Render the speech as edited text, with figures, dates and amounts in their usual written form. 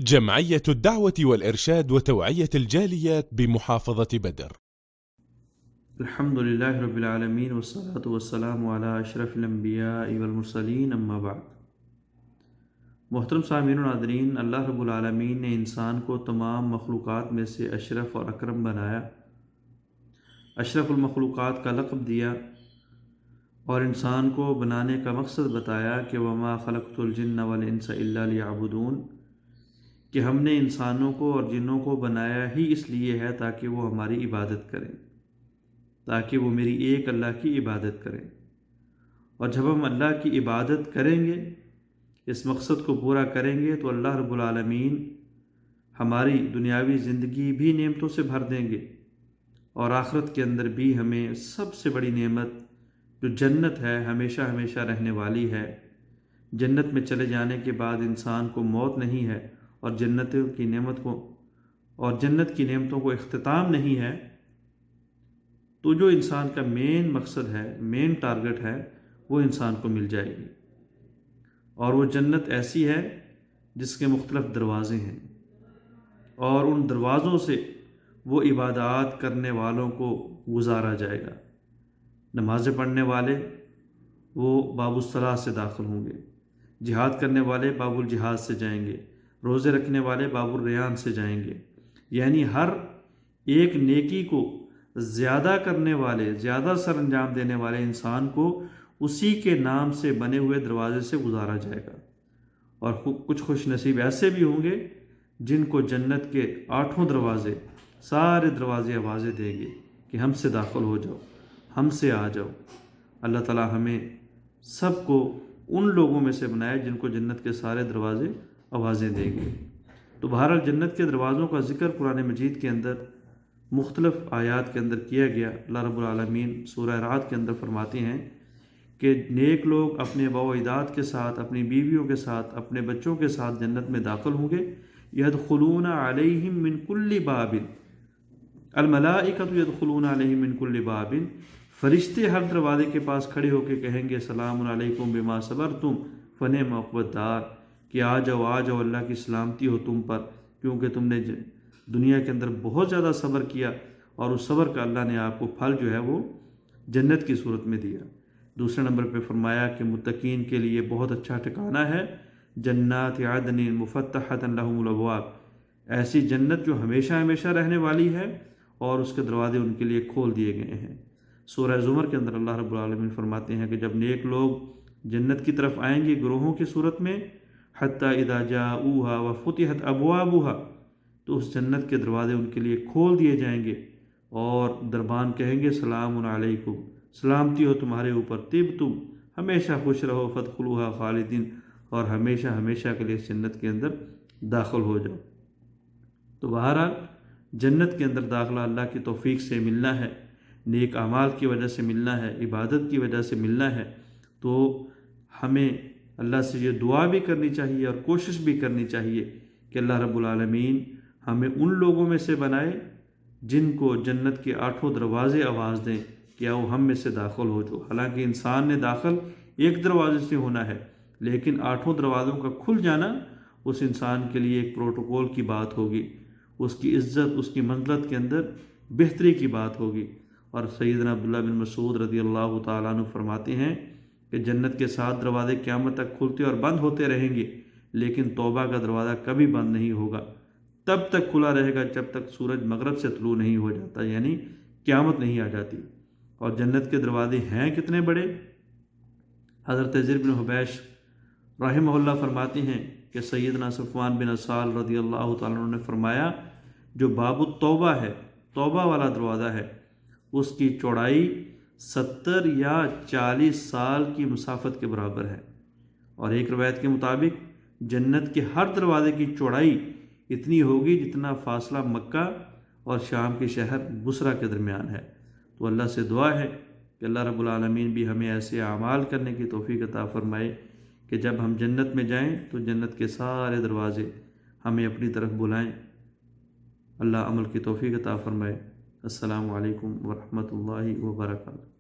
جمعية الدعوة والإرشاد وتوعية الجاليات بمحافظة بدر. الحمد لله رب العالمين والصلاة والسلام على أشرف الأنبياء والمرسلين اما بعد۔ محترم سامعین و ناظرین، اللہ رب العالمین نے انسان کو تمام مخلوقات میں سے اشرف اور اکرم بنایا، اشرف المخلوقات کا لقب دیا اور انسان کو بنانے کا مقصد بتایا کہ وما خلقت الجن والانس الا لیعبدون، کہ ہم نے انسانوں کو اور جنوں کو بنایا ہی اس لیے ہے تاکہ وہ ہماری عبادت کریں، تاکہ وہ میری ایک اللہ کی عبادت کریں۔ اور جب ہم اللہ کی عبادت کریں گے، اس مقصد کو پورا کریں گے، تو اللہ رب العالمین ہماری دنیاوی زندگی بھی نعمتوں سے بھر دیں گے، اور آخرت کے اندر بھی ہمیں سب سے بڑی نعمت جو جنت ہے، ہمیشہ ہمیشہ رہنے والی ہے۔ جنت میں چلے جانے کے بعد انسان کو موت نہیں ہے، اور جنت کی نعمتوں کو اختتام نہیں ہے، تو جو انسان کا مین مقصد ہے، مین ٹارگٹ ہے، وہ انسان کو مل جائے گی۔ اور وہ جنت ایسی ہے جس کے مختلف دروازے ہیں، اور ان دروازوں سے وہ عبادات کرنے والوں کو گزارا جائے گا۔ نمازیں پڑھنے والے وہ باب الصلاۃ سے داخل ہوں گے، جہاد کرنے والے باب الجہاد سے جائیں گے، روزے رکھنے والے باب الریان سے جائیں گے۔ یعنی ہر ایک نیکی کو زیادہ کرنے والے، زیادہ سر انجام دینے والے انسان کو اسی کے نام سے بنے ہوئے دروازے سے گزارا جائے گا۔ اور کچھ خوش نصیب ایسے بھی ہوں گے جن کو جنت کے 8 دروازے، سارے دروازے آوازیں دیں گے کہ ہم سے داخل ہو جاؤ، ہم سے آ جاؤ۔ اللہ تعالی ہمیں سب کو ان لوگوں میں سے بنائے جن کو جنت کے سارے دروازے آوازیں دیں گے۔ تو بہرحال جنت کے دروازوں کا ذکر قرآن مجید کے اندر مختلف آیات کے اندر کیا گیا۔ اللہ رب العالمین سورہ رعد کے اندر فرماتے ہیں کہ نیک لوگ اپنے باوعدات کے ساتھ، اپنی بیویوں کے ساتھ، اپنے بچوں کے ساتھ جنت میں داخل ہوں گے۔ یدخلون علیہم من کل باب، الملائکۃ یدخلون علیہم من کل باب، فرشتے ہر دروازے کے پاس کھڑے ہو کے کہیں گے سلام علیکم بما صبرتم فنعم عقبی الدار، کہ آ جاؤ آ جاؤ، اللہ کی سلامتی ہو تم پر، کیونکہ تم نے دنیا کے اندر بہت زیادہ صبر کیا، اور اس صبر کا اللہ نے آپ کو پھل جو ہے وہ جنت کی صورت میں دیا۔ دوسرے نمبر پہ فرمایا کہ متقین کے لیے بہت اچھا ٹھکانہ ہے جنات عدن مفتحۃ لہم الابواب، ایسی جنت جو ہمیشہ ہمیشہ رہنے والی ہے، اور اس کے دروازے ان کے لیے کھول دیے گئے ہیں۔ سورہ زمر کے اندر اللہ رب العالمین فرماتے ہیں کہ جب نیک لوگ جنت کی طرف آئیں گے گروہوں کی صورت میں، حتی اذا جاؤوہا وفتحت ابوابہا، تو اس جنت کے دروازے ان کے لیے کھول دیے جائیں گے، اور دربان کہیں گے سلام علیکم، سلامتی ہو تمہارے اوپر، طبتم، ہمیشہ خوش رہو، فادخلوہا خالدین، اور ہمیشہ ہمیشہ کے لیے اس جنت کے اندر داخل ہو جاؤ۔ تو بہرحال جنت کے اندر داخلہ اللہ کی توفیق سے ملنا ہے، نیک اعمال کی وجہ سے ملنا ہے، عبادت کی وجہ سے ملنا ہے۔ تو ہمیں اللہ سے یہ دعا بھی کرنی چاہیے اور کوشش بھی کرنی چاہیے کہ اللہ رب العالمین ہمیں ان لوگوں میں سے بنائے جن کو جنت کے 8 دروازے آواز دیں کہ آؤ ہم میں سے داخل ہو جاؤ۔ حالانکہ انسان نے داخل ایک دروازے سے ہونا ہے، لیکن 8 دروازوں کا کھل جانا اس انسان کے لیے ایک پروٹوکول کی بات ہوگی، اس کی عزت، اس کی منزلت کے اندر بہتری کی بات ہوگی۔ اور سیدنا عبداللہ بن مسعود رضی اللہ تعالیٰ عنہ فرماتے ہیں کہ جنت کے 7 دروازے قیامت تک کھلتے اور بند ہوتے رہیں گے، لیکن توبہ کا دروازہ کبھی بند نہیں ہوگا، تب تک کھلا رہے گا جب تک سورج مغرب سے طلوع نہیں ہو جاتا، یعنی قیامت نہیں آ جاتی۔ اور جنت کے دروازے ہیں کتنے بڑے؟ حضرت زر بن حبیش رحمہ اللہ فرماتے ہیں کہ سیدنا صفوان بن اسال رضی اللہ تعالیٰ عنہ نے فرمایا جو باب التوبہ ہے، توبہ والا دروازہ ہے، اس کی چوڑائی 70 یا 40 سال کی مسافت کے برابر ہے۔ اور ایک روایت کے مطابق جنت کے ہر دروازے کی چوڑائی اتنی ہوگی جتنا فاصلہ مکہ اور شام کے شہر بصرہ کے درمیان ہے۔ تو اللہ سے دعا ہے کہ اللہ رب العالمین بھی ہمیں ایسے اعمال کرنے کی توفیق عطا فرمائے کہ جب ہم جنت میں جائیں تو جنت کے سارے دروازے ہمیں اپنی طرف بلائیں۔ اللہ عمل کی توفیق عطا فرمائے۔ السلام علیکم ورحمۃ اللہ وبرکاتہ۔